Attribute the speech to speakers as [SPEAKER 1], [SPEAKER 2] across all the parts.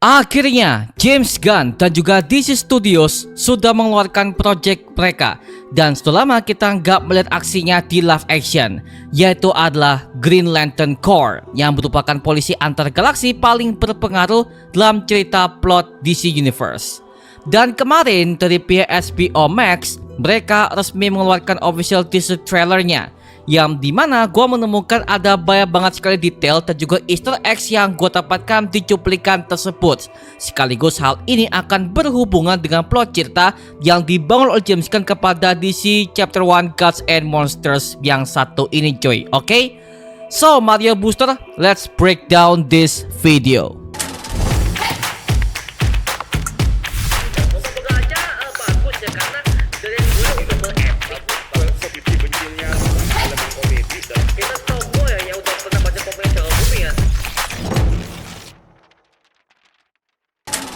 [SPEAKER 1] Akhirnya, James Gunn dan juga DC Studios sudah mengeluarkan project mereka. Dan sudah lama kita nggak melihat aksinya di live action, yaitu adalah Green Lantern Corps, yang merupakan polisi antar galaksi paling berpengaruh dalam cerita plot DC Universe. Dan kemarin dari pihak HBO Max, mereka resmi mengeluarkan official teaser trailernya, yang dimana gue menemukan ada banyak banget sekali detail dan juga easter eggs yang gue dapatkan di cuplikan tersebut. Sekaligus hal ini akan berhubungan dengan plot cerita yang dibangun oleh James Gunn kepada DC Chapter 1 Gods and Monsters yang satu ini coy. Oke? So Mario Booster, let's break down this video.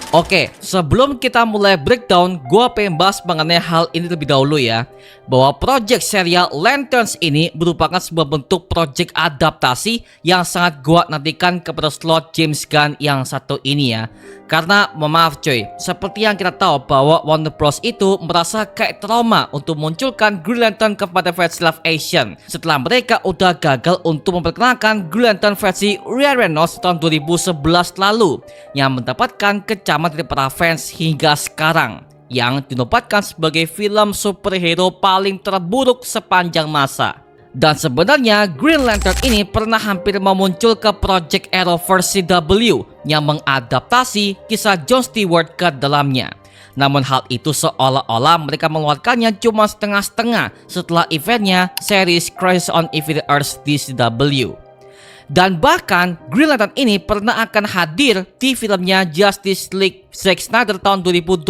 [SPEAKER 1] Oke, sebelum kita mulai breakdown, gue pengen bahas mengenai hal ini lebih dahulu ya. Bahwa project serial Lanterns ini merupakan sebuah bentuk project adaptasi yang sangat gue nantikan kepada slot James Gunn yang satu ini ya. Karena maaf coy, seperti yang kita tahu bahwa Warner Bros itu merasa kayak trauma untuk munculkan Green Lantern kepada versi live action setelah mereka udah gagal untuk memperkenalkan Green Lantern versi Ryan Reynolds tahun 2011 lalu yang mendapatkan kecaman dari para fans hingga sekarang, yang dinobatkan sebagai film superhero paling terburuk sepanjang masa. Dan sebenarnya Green Lantern ini pernah hampir mau muncul ke Project Arrowverse CW yang mengadaptasi kisah John Stewart ke dalamnya. Namun hal itu seolah-olah mereka mengeluarkannya cuma setengah-setengah setelah eventnya series Crisis on Infinite Earths di CW. Dan bahkan Green Lantern ini pernah akan hadir di filmnya Justice League Zack Snyder tahun 2021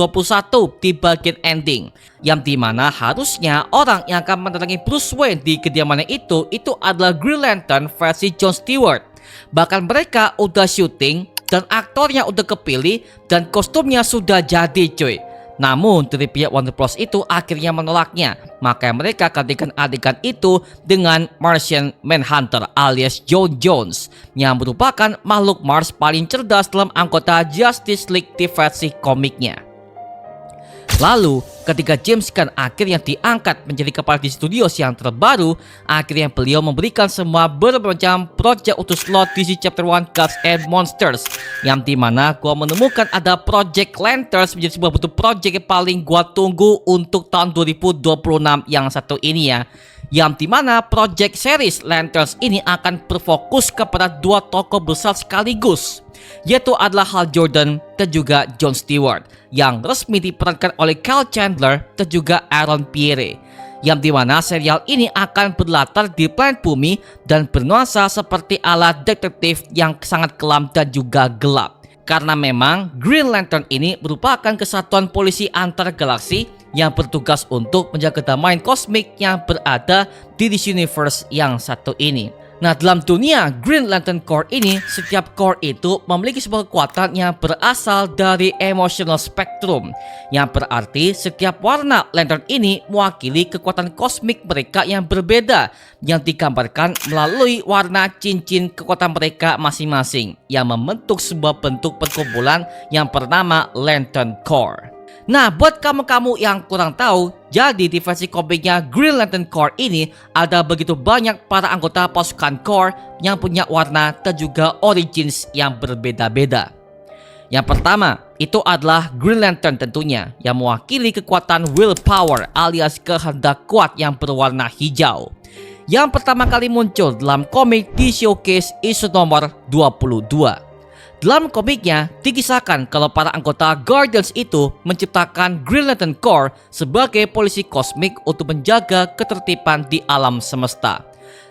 [SPEAKER 1] di bagian ending, yang dimana harusnya orang yang akan mendatangi Bruce Wayne di kediamannya itu adalah Green Lantern versi John Stewart. Bahkan mereka udah syuting dan aktornya udah kepilih dan kostumnya sudah jadi cuy. Namun dari pihak Warner Bros itu akhirnya menolaknya. Maka mereka gantikan adegan itu dengan Martian Manhunter alias Joe Jones, yang merupakan makhluk Mars paling cerdas dalam anggota Justice League di versi komiknya. Lalu ketika James Gunn akhirnya diangkat menjadi kepala di studios yang terbaru, akhirnya beliau memberikan semua bermacam project untuk slot DC Chapter 1 Gods and Monsters, yang dimana gua menemukan ada Project Lanterns menjadi sebuah bentuk project yang paling gua tunggu untuk tahun 2026 yang satu ini ya. Yang dimana project series Lanterns ini akan berfokus kepada dua tokoh besar sekaligus, yaitu adalah Hal Jordan dan juga John Stewart, yang resmi diperankan oleh Kyle Chandler dan juga Aaron Pierre. Yang dimana serial ini akan berlatar di planet bumi dan bernuansa seperti ala detektif yang sangat kelam dan juga gelap. Karena memang Green Lantern ini merupakan kesatuan polisi antar galaksi yang bertugas untuk menjaga kedamaian kosmik yang berada di DC Universe yang satu ini. Nah, dalam dunia Green Lantern Corps ini, setiap core itu memiliki sebuah kekuatan yang berasal dari emotional spectrum, yang berarti setiap warna lantern ini mewakili kekuatan kosmik mereka yang berbeda, yang digambarkan melalui warna cincin kekuatan mereka masing-masing, yang membentuk sebuah bentuk perkumpulan yang bernama Lantern Corps. Nah, buat kamu-kamu yang kurang tahu, jadi di versi komiknya Green Lantern Corps ini ada begitu banyak para anggota pasukan Corps yang punya warna dan juga origins yang berbeda-beda. Yang pertama, itu adalah Green Lantern tentunya, yang mewakili kekuatan willpower alias kehendak kuat yang berwarna hijau, yang pertama kali muncul dalam komik di Showcase issue nomor 22. Dalam komiknya dikisahkan kalau para anggota Guardians itu menciptakan Green Lantern Corps sebagai polisi kosmik untuk menjaga ketertiban di alam semesta,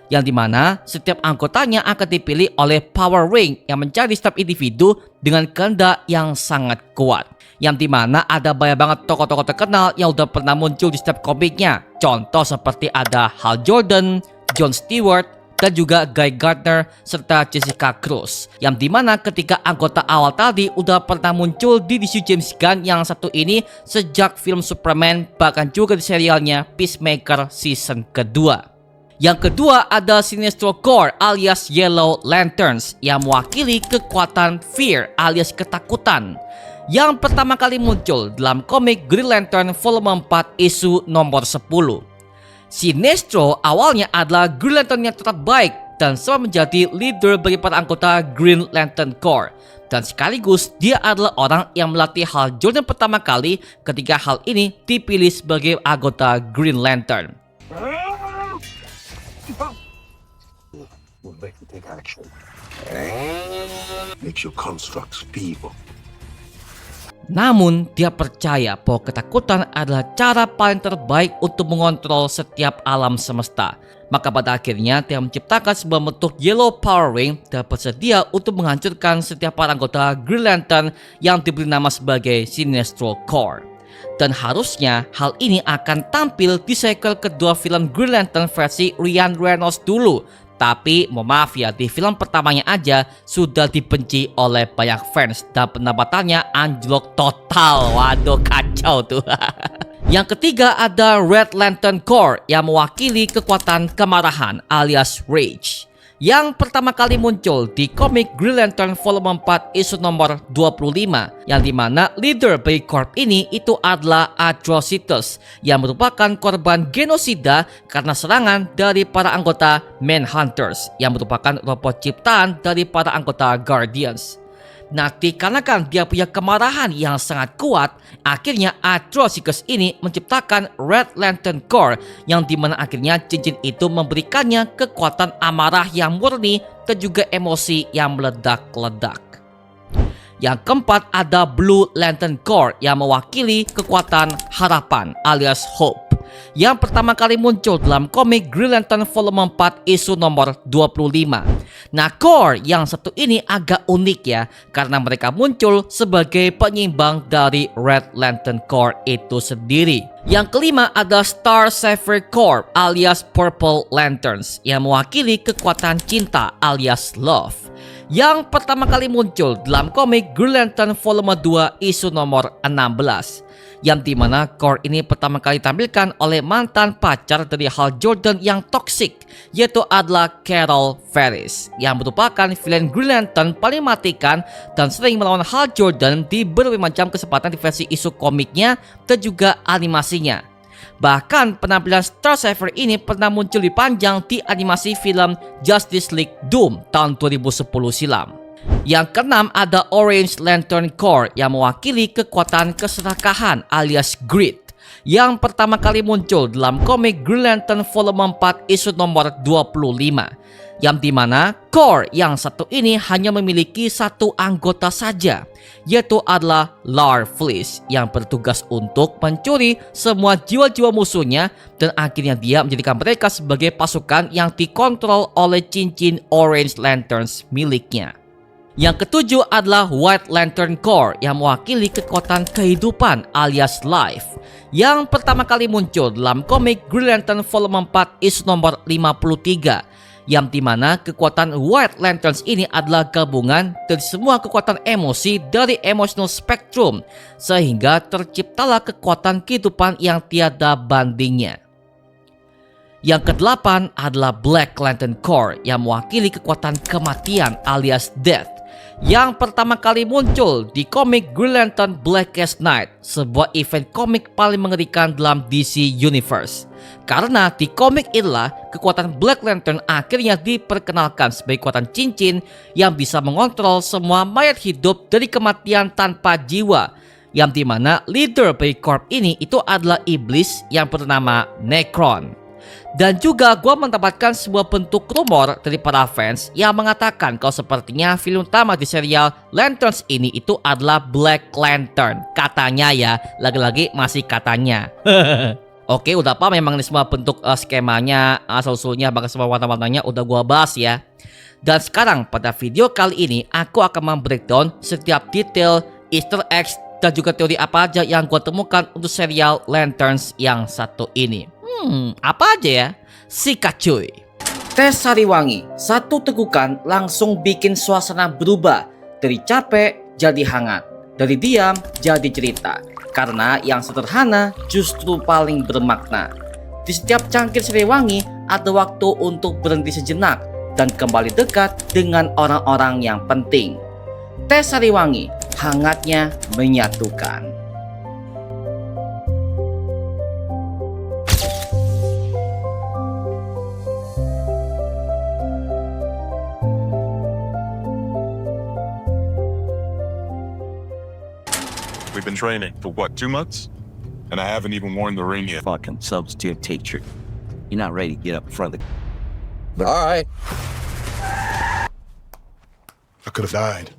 [SPEAKER 1] yang dimana setiap anggotanya akan dipilih oleh Power Ring yang mencari setiap individu dengan kehendak yang sangat kuat, yang dimana ada banyak banget tokoh-tokoh terkenal yang udah pernah muncul di setiap komiknya. Contoh seperti ada Hal Jordan, John Stewart, dan juga Guy Gardner serta Jessica Cruz, yang dimana ketika anggota awal tadi udah pernah muncul di DC James Gunn yang satu ini sejak film Superman, bahkan juga di serialnya Peacemaker season kedua. Yang kedua ada Sinestro Corps alias Yellow Lanterns yang mewakili kekuatan fear alias ketakutan. Yang pertama kali muncul dalam komik Green Lantern volume 4 isu nomor 10. Sinestro awalnya adalah Green Lantern yang terbaik dan sempat menjadi leader bagi para anggota Green Lantern Corps. Dan sekaligus dia adalah orang yang melatih Hal Jordan pertama kali ketika hal ini dipilih sebagai anggota Green Lantern.
[SPEAKER 2] Will make you take action. Makes your constructs feeble.
[SPEAKER 1] Namun dia percaya bahwa ketakutan adalah cara paling terbaik untuk mengontrol setiap alam semesta. Maka pada akhirnya dia menciptakan sebuah bentuk Yellow Power Ring dan bersedia untuk menghancurkan setiap para anggota Green Lantern yang diberi nama sebagai Sinestro Corps. Dan harusnya hal ini akan tampil di sequel kedua film Green Lantern versi Ryan Reynolds dulu. Tapi mohon maaf ya, di film pertamanya aja sudah dibenci oleh banyak fans dan pendapatannya anjlok total. Waduh, kacau tuh. Yang ketiga ada Red Lantern Corps yang mewakili kekuatan kemarahan alias rage. Yang pertama kali muncul di komik Green Lantern volume 4 isu nomor 25, yang dimana leader bagi corp ini itu adalah Atrocitus yang merupakan korban genosida karena serangan dari para anggota Manhunters yang merupakan robot ciptaan dari para anggota Guardians. Nah, dikarenakan dia punya kemarahan yang sangat kuat, akhirnya Atrocitus ini menciptakan Red Lantern Corps yang dimana akhirnya cincin itu memberikannya kekuatan amarah yang murni dan juga emosi yang meledak-ledak. Yang keempat ada Blue Lantern Corps yang mewakili kekuatan harapan alias hope. Yang pertama kali muncul dalam komik Green Lantern volume 4 isu nomor 25. Nah, Corps yang satu ini agak unik ya, karena mereka muncul sebagai penyeimbang dari Red Lantern Corps itu sendiri. Yang kelima ada Star Sapphire Corps alias Purple Lanterns yang mewakili kekuatan cinta alias love. Yang pertama kali muncul dalam komik Green Lantern volume 2 isu nomor 16. Yang dimana Corps ini pertama kali ditampilkan oleh mantan pacar dari Hal Jordan yang toksik, yaitu adalah Carol Ferris, yang merupakan villain Green Lantern paling mematikan dan sering melawan Hal Jordan di berbagai macam kesempatan di versi isu komiknya dan juga animasinya. Bahkan penampilan Star Sapphire ini pernah muncul di panjang di animasi film Justice League Doom tahun 2010 silam. Yang keenam ada Orange Lantern Corps yang mewakili kekuatan keserakahan alias grit, yang pertama kali muncul dalam komik Green Lantern volume 4 isu nomor 25, yang dimana Corps yang satu ini hanya memiliki satu anggota saja, yaitu adalah Larfleeze yang bertugas untuk mencuri semua jiwa-jiwa musuhnya dan akhirnya dia menjadikan mereka sebagai pasukan yang dikontrol oleh cincin Orange Lanterns miliknya. Yang ketujuh adalah White Lantern Corps yang mewakili kekuatan kehidupan alias life, yang pertama kali muncul dalam komik Green Lantern volume 4 isu nomor 53, yang dimana kekuatan White Lanterns ini adalah gabungan dari semua kekuatan emosi dari emotional spectrum, sehingga terciptalah kekuatan kehidupan yang tiada bandingnya. Yang kedelapan adalah Black Lantern Corps yang mewakili kekuatan kematian alias death, yang pertama kali muncul di komik Green Lantern Blackest Night, sebuah event komik paling mengerikan dalam DC Universe. Karena di komik inilah kekuatan Black Lantern akhirnya diperkenalkan sebagai kekuatan cincin yang bisa mengontrol semua mayat hidup dari kematian tanpa jiwa, yang dimana leader bagi corp ini itu adalah iblis yang bernama Necron. Dan juga gue mendapatkan sebuah bentuk rumor dari para fans yang mengatakan kalau sepertinya film utama di serial Lanterns ini itu adalah Black Lantern. Katanya ya, lagi-lagi masih katanya. Oke, udah apa memang ini semua bentuk skemanya, asal-usulnya, bahkan semua warna-warnanya udah gue bahas ya. Dan sekarang pada video kali ini aku akan membreakdown setiap detail, Easter eggs, dan juga teori apa aja yang gue temukan untuk serial Lanterns yang satu ini. Apa aja ya? Sikat cuy. Teh Sariwangi, satu tegukan langsung bikin suasana berubah dari capek jadi hangat, dari diam jadi cerita. Karena yang sederhana justru paling bermakna. Di setiap cangkir Sariwangi ada waktu untuk berhenti sejenak dan kembali dekat dengan orang-orang yang penting. Teh Sariwangi hangatnya menyatukan.
[SPEAKER 3] We've been training for what, 2 months? And I haven't even worn the ring yet.
[SPEAKER 4] Fucking substitute teacher. You're not ready to get up in front of the...
[SPEAKER 2] All right.
[SPEAKER 3] I could have died.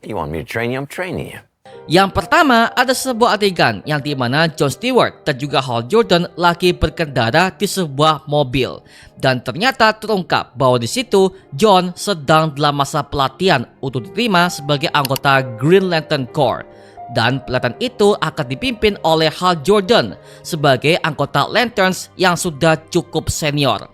[SPEAKER 4] You want me to train you? I'm training you.
[SPEAKER 1] Yang pertama, ada sebuah adegan yang dimana Jon Stewart dan juga Hal Jordan lagi berkendara di sebuah mobil. Dan ternyata terungkap bahwa di situ Jon sedang dalam masa pelatihan untuk diterima sebagai anggota Green Lantern Corps. Dan pelatihan itu akan dipimpin oleh Hal Jordan sebagai anggota Lanterns yang sudah cukup senior.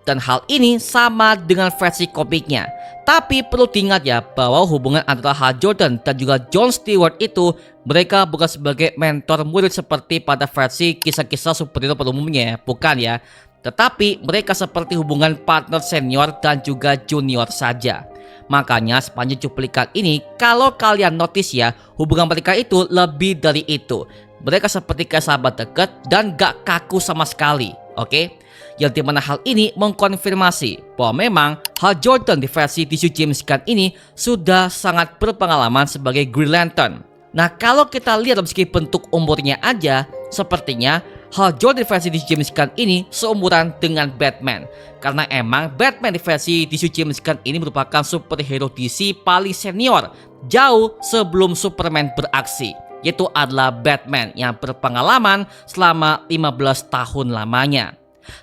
[SPEAKER 1] Dan hal ini sama dengan versi komiknya. Tapi perlu diingat ya bahwa hubungan antara Hal Jordan dan juga Jon Stewart itu mereka bukan sebagai mentor murid seperti pada versi kisah-kisah superhero pada umumnya, bukan ya. Tetapi mereka seperti hubungan partner senior dan juga junior saja. Makanya sepanjang cuplikan ini kalau kalian notice ya, hubungan mereka itu lebih dari itu. Mereka seperti kayak sahabat dekat dan gak kaku sama sekali, oke? Yang dimana hal ini mengkonfirmasi bahwa memang Hal Jordan di versi DC James Gunn ini sudah sangat berpengalaman sebagai Green Lantern. Nah kalau kita lihat dari segi bentuk umurnya aja, sepertinya Hal Jordan di versi DC James Gunn ini seumuran dengan Batman. Karena emang Batman di versi DC James Gunn ini merupakan superhero DC paling senior jauh sebelum Superman beraksi, yaitu adalah Batman yang berpengalaman selama 15 tahun lamanya.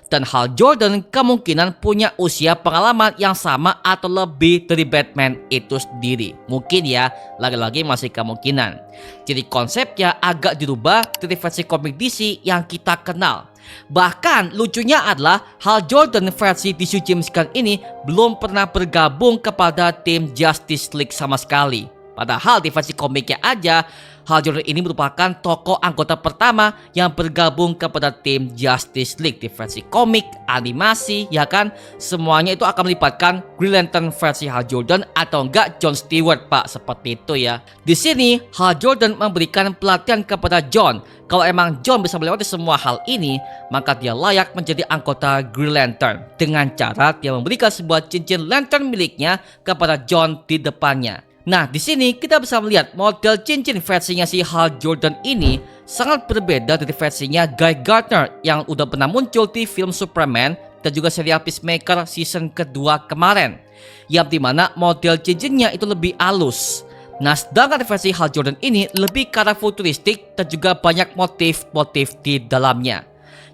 [SPEAKER 1] Dan Hal Jordan kemungkinan punya usia pengalaman yang sama atau lebih dari Batman itu sendiri. Mungkin ya, lagi-lagi masih kemungkinan. Jadi konsepnya agak dirubah dari versi komik DC yang kita kenal. Bahkan lucunya adalah Hal Jordan versi DC James Gunn ini belum pernah bergabung kepada tim Justice League sama sekali. Padahal di versi komiknya aja Hal Jordan ini merupakan tokoh anggota pertama yang bergabung kepada tim Justice League di versi komik, animasi, ya kan? Semuanya itu akan melibatkan Green Lantern versi Hal Jordan atau enggak Jon Stewart, Pak, seperti itu ya. Di sini Hal Jordan memberikan pelatihan kepada Jon. Kalau emang Jon bisa melewati semua hal ini, maka dia layak menjadi anggota Green Lantern dengan cara dia memberikan sebuah cincin lantern miliknya kepada Jon di depannya. Nah, di sini kita bisa melihat model cincin versinya si Hal Jordan ini sangat berbeda dari versinya Guy Gardner yang udah pernah muncul di film Superman dan juga serial Peacemaker season kedua kemarin, yang dimana model cincinnya itu lebih halus. Nah, sedangkan versi Hal Jordan ini lebih ke arah futuristik dan juga banyak motif-motif di dalamnya.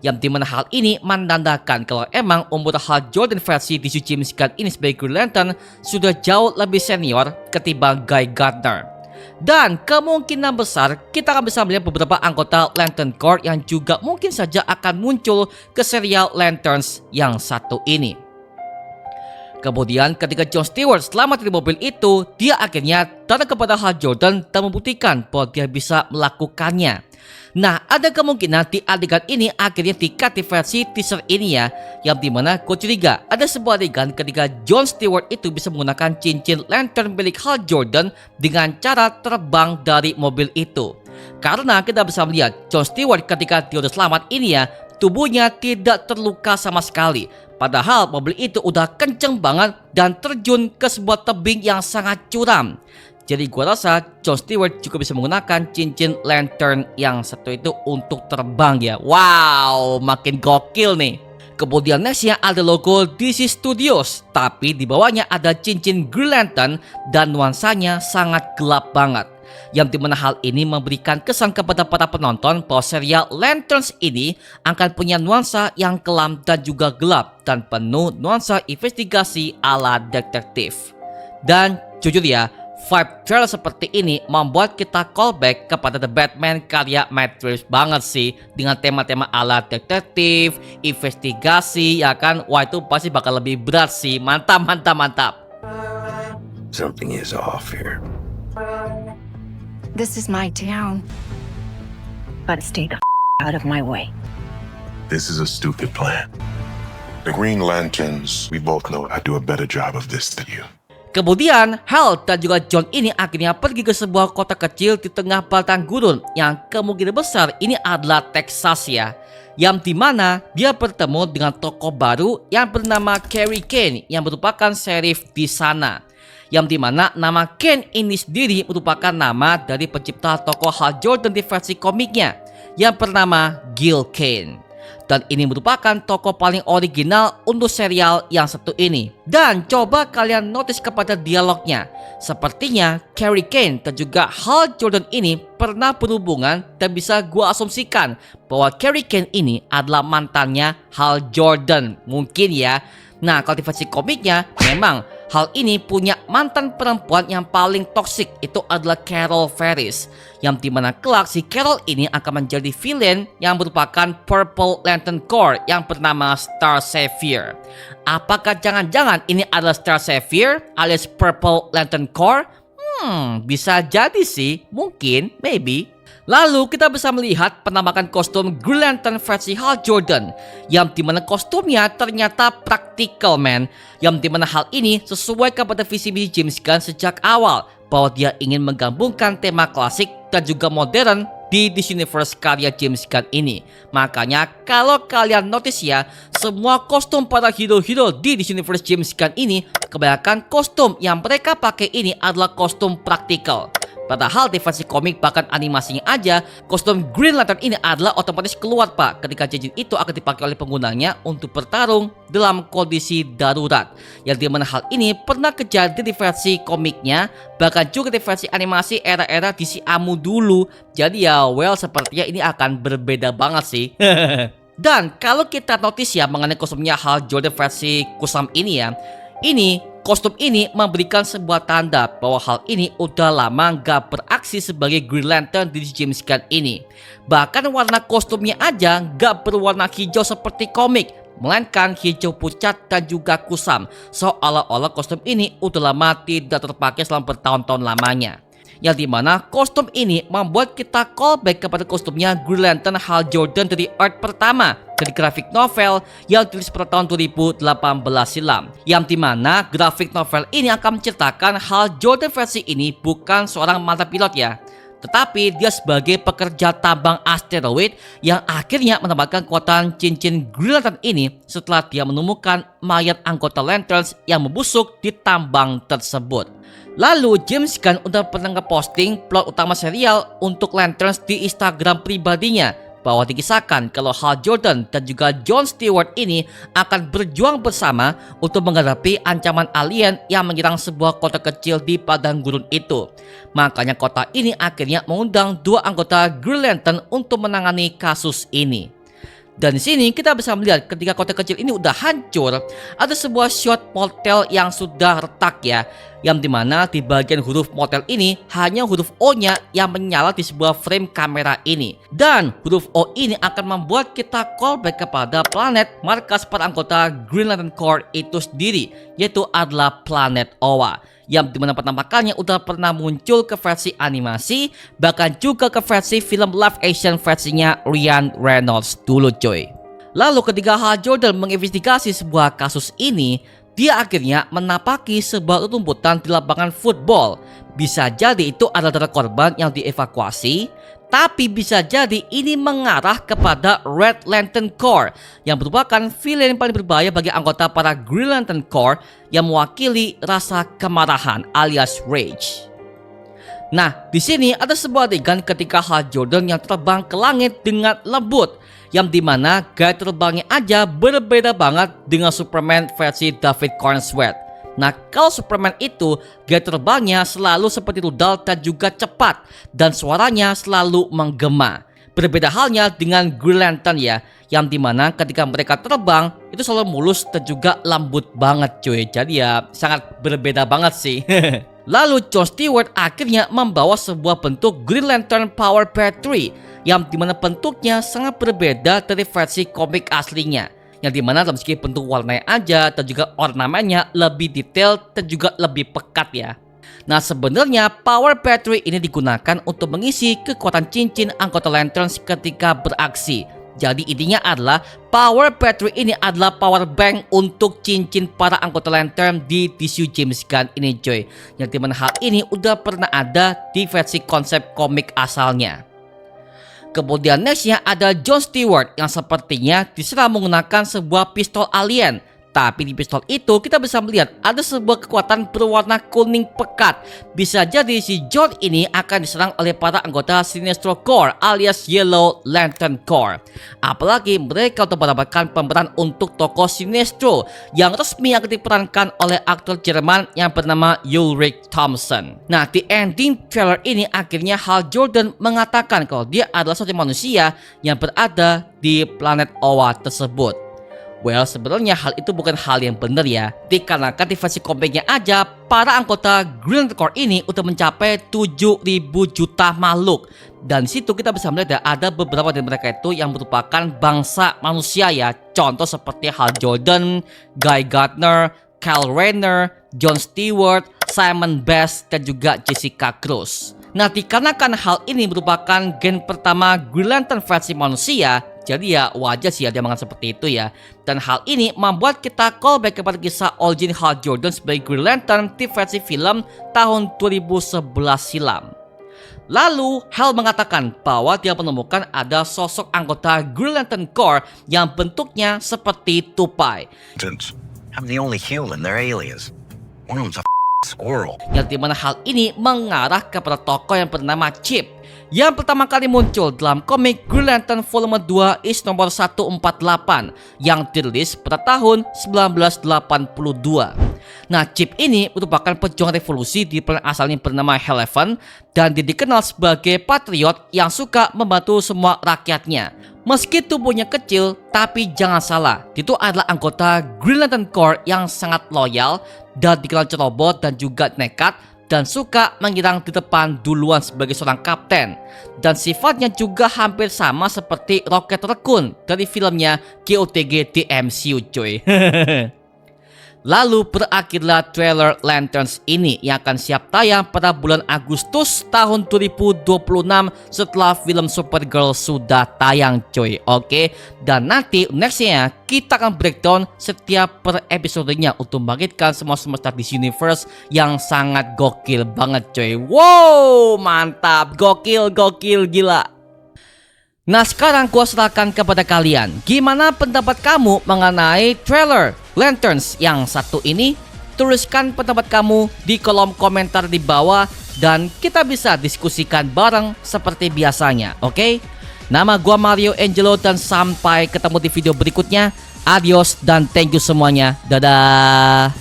[SPEAKER 1] Yang dimana hal ini menandakan kalau emang umur Hal Jordan versi DC James Gunn ini sebagai Green Lantern sudah jauh lebih senior ketimbang Guy Gardner. Dan kemungkinan besar kita akan bisa melihat beberapa anggota Lantern Corps yang juga mungkin saja akan muncul ke serial Lanterns yang satu ini. Kemudian ketika Jon Stewart selamat dari mobil itu, dia akhirnya datang kepada Hal Jordan dan membuktikan bahwa dia bisa melakukannya. Nah, ada kemungkinan di adegan ini akhirnya di-cut di versi teaser ini ya, yang dimana gue curiga ada sebuah adegan ketika Jon Stewart itu bisa menggunakan cincin lantern milik Hal Jordan dengan cara terbang dari mobil itu. Karena kita bisa melihat Jon Stewart ketika dia udah selamat ini ya, tubuhnya tidak terluka sama sekali. Padahal mobil itu udah kenceng banget dan terjun ke sebuah tebing yang sangat curam. Jadi gua rasa Jon Stewart juga bisa menggunakan cincin lantern yang satu itu untuk terbang ya. Wow, makin gokil nih. Kemudian nextnya ada logo DC Studios, tapi di bawahnya ada cincin Green Lantern dan nuansanya sangat gelap banget. Yang dimana hal ini memberikan kesan kepada para penonton bahwa serial Lanterns ini akan punya nuansa yang kelam dan juga gelap dan penuh nuansa investigasi ala detektif. Dan jujur ya, vibe trailer seperti ini membuat kita callback kepada The Batman karya Matt Reeves banget sih, dengan tema-tema ala detektif, investigasi, ya kan? Wah, itu pasti bakal lebih berat sih. Mantap, mantap, mantap.
[SPEAKER 2] Something is off here.
[SPEAKER 5] This is my town. But stay the out of my way.
[SPEAKER 3] This is a stupid plan.
[SPEAKER 2] The Green Lanterns, we both know I do a better job of this than you.
[SPEAKER 1] Kemudian, Hal dan juga John ini akhirnya pergi ke sebuah kota kecil di tengah batang gurun yang kemungkinan besar ini adalah Texas ya. Yang dimana dia bertemu dengan tokoh baru yang bernama Carrie Kane yang merupakan sheriff di sana. Yang dimana nama Kane ini sendiri merupakan nama dari pencipta tokoh Hal Jordan di versi komiknya yang bernama Gil Kane. Dan ini merupakan tokoh paling original untuk serial yang satu ini. Dan coba kalian notice kepada dialognya. Sepertinya Carrie Kane dan juga Hal Jordan ini pernah berhubungan dan bisa gua asumsikan bahwa Carrie Kane ini adalah mantannya Hal Jordan. Mungkin ya. Nah, kalau di versi komiknya memang Hal ini punya mantan perempuan yang paling toksik, itu adalah Carol Ferris. Yang dimana kelak si Carol ini akan menjadi villain yang merupakan Purple Lantern Corps yang bernama Star Savior. Apakah jangan-jangan ini adalah Star Savior alias Purple Lantern Corps? Bisa jadi sih, mungkin, maybe. Lalu kita bisa melihat penampakan kostum Green Lantern versi Hal Jordan, yang dimana kostumnya ternyata praktikal man, yang dimana hal ini sesuai kepada visi misi James Gunn sejak awal, bahwa dia ingin menggabungkan tema klasik dan juga modern di DC Universe karya James Gunn ini. Makanya kalau kalian notice ya, semua kostum para hero-hero di DC Universe James Gunn ini, kebanyakan kostum yang mereka pakai ini adalah kostum praktikal. Padahal di versi komik bahkan animasinya aja, kostum Green Lantern ini adalah otomatis keluar pak ketika cincin itu akan dipakai oleh penggunanya untuk bertarung dalam kondisi darurat. Yang dimana hal ini pernah kejadian di versi komiknya, bahkan juga di versi animasi era-era DC AMU dulu. Jadi ya well sepertinya ini akan berbeda banget sih. Dan kalau kita notice ya mengenai kostumnya Hal Jordan versi Kusam ini ya, kostum ini memberikan sebuah tanda bahwa hal ini udah lama gak beraksi sebagai Green Lantern di James Gunn ini. Bahkan warna kostumnya aja gak berwarna hijau seperti komik, melainkan hijau pucat dan juga kusam. Seolah-olah kostum ini udah lama tidak terpakai selama bertahun-tahun lamanya. Yang dimana kostum ini membuat kita callback kepada kostumnya Green Lantern Hal Jordan dari Earth pertama dari grafik novel yang ditulis pada tahun 2018 silam. Yang dimana grafik novel ini akan menceritakan Hal Jordan versi ini bukan seorang mantan pilot ya, tetapi dia sebagai pekerja tambang asteroid yang akhirnya mendapatkan kekuatan cincin Green Lantern ini setelah dia menemukan mayat anggota Lanterns yang membusuk di tambang tersebut. Lalu James Gunn udah pernah ngeposting plot utama serial untuk Lanterns di Instagram pribadinya, bahwa dikisahkan kalau Hal Jordan dan juga John Stewart ini akan berjuang bersama untuk menghadapi ancaman alien yang menyerang sebuah kota kecil di padang gurun itu. Makanya kota ini akhirnya mengundang dua anggota Green Lantern untuk menangani kasus ini. Dan di sini kita bisa melihat ketika kota kecil ini udah hancur, ada sebuah shot motel yang sudah retak ya, yang dimana di bagian huruf motel ini hanya huruf O-nya yang menyala di sebuah frame kamera ini. Dan huruf O ini akan membuat kita callback kepada planet markas para anggota Green Lantern Corps itu sendiri, yaitu adalah planet Oa, yang dimana penampakannya udah pernah muncul ke versi animasi, bahkan juga ke versi film live action versinya Ryan Reynolds dulu coy. Lalu ketika Hal Jordan menginvestigasi sebuah kasus ini, dia akhirnya menapaki sebuah rumputan di lapangan football. Bisa jadi itu adalah korban yang dievakuasi, tapi bisa jadi ini mengarah kepada Red Lantern Corps yang merupakan villain paling berbahaya bagi anggota para Green Lantern Corps yang mewakili rasa kemarahan alias rage. Nah, di sini ada sebuah adegan ketika Hal Jordan yang terbang ke langit dengan lembut, yang dimana gaya terbangnya aja berbeda banget dengan Superman versi David Corenswet. Nah, kalau Superman itu gaya terbangnya selalu seperti rudal dan juga cepat, dan suaranya selalu menggema. Berbeda halnya dengan Green Lantern ya, yang dimana ketika mereka terbang itu selalu mulus dan juga lembut banget cuy. Jadi ya sangat berbeda banget sih. Lalu John Stewart akhirnya membawa sebuah bentuk Green Lantern Power Battery yang dimana bentuknya sangat berbeda dari versi komik aslinya, yang dimana dalam segi bentuk warnanya aja dan juga ornamennya lebih detail dan juga lebih pekat ya. Nah, sebenarnya Power Battery ini digunakan untuk mengisi kekuatan cincin anggota Lanterns ketika beraksi. Jadi intinya adalah power battery ini adalah power bank untuk cincin para anggota Lantern di tisu James Gunn ini coy. Yang dimana hal ini udah pernah ada di versi konsep komik asalnya. Kemudian nextnya ada John Stewart yang sepertinya diserang menggunakan sebuah pistol alien. Tapi di pistol itu kita bisa melihat ada sebuah kekuatan berwarna kuning pekat. Bisa jadi si John ini akan diserang oleh para anggota Sinestro Corps alias Yellow Lantern Corps. Apalagi mereka untuk mendapatkan pemeran untuk tokoh Sinestro yang resmi akan diperankan oleh aktor Jerman yang bernama Ulrich Thompson. Nah, di ending trailer ini akhirnya Hal Jordan mengatakan kalau dia adalah satu manusia yang berada di planet Oa tersebut. Well, sebenarnya hal itu bukan hal yang benar ya. Dikarenakan di versi komiknya aja, para anggota Green Lantern Corps ini udah mencapai 7.000 juta makhluk. Dan situ kita bisa melihat ya, ada beberapa dari mereka itu yang merupakan bangsa manusia ya. Contoh seperti Hal Jordan, Guy Gardner, Kyle Rayner, John Stewart, Simon Best, dan juga Jessica Cruz. Nah, dikarenakan hal ini merupakan gen pertama Green Lantern versi manusia, jadi ya wajar sih dia menganggap seperti itu ya. Dan hal ini membuat kita callback kepada kisah origin Hal Jordan sebagai Green Lantern di versi film tahun 2011 silam. Lalu Hal mengatakan bahwa dia menemukan ada sosok anggota Green Lantern Corps yang bentuknya seperti tupai.
[SPEAKER 5] Since I'm the only human, they're aliens. One of them's a squirrel.
[SPEAKER 1] Yang dimana hal ini mengarah kepada tokoh yang bernama Chip, yang pertama kali muncul dalam komik Green Lantern Volume 2 is nomor 148 yang dirilis pada tahun 1982. Nah, Chip ini merupakan pejuang revolusi di planet asalnya bernama Hell-Haven dan dia dikenal sebagai patriot yang suka membantu semua rakyatnya. Meski tubuhnya kecil, tapi jangan salah, itu adalah anggota Green Lantern Corps yang sangat loyal dan dikenal ceroboh dan juga nekat dan suka menyerang di depan duluan sebagai seorang kapten. Dan sifatnya juga hampir sama seperti Rocket Raccoon dari filmnya GOTG di MCU coy. Lalu berakhirlah trailer Lanterns ini yang akan siap tayang pada bulan Agustus tahun 2026 setelah film Supergirl sudah tayang coy. Oke, dan nanti nextnya kita akan breakdown setiap per episodenya untuk membangkitkan semua semesta DC Universe yang sangat gokil banget coy. Wow, mantap, gokil gila. Nah, sekarang gua serahkan kepada kalian. Gimana pendapat kamu mengenai trailer Lanterns yang satu ini? Tuliskan pendapat kamu di kolom komentar di bawah dan kita bisa diskusikan bareng seperti biasanya, oke? Nama gua Mario Angelo dan sampai ketemu di video berikutnya. Adios dan thank you semuanya. Dadah.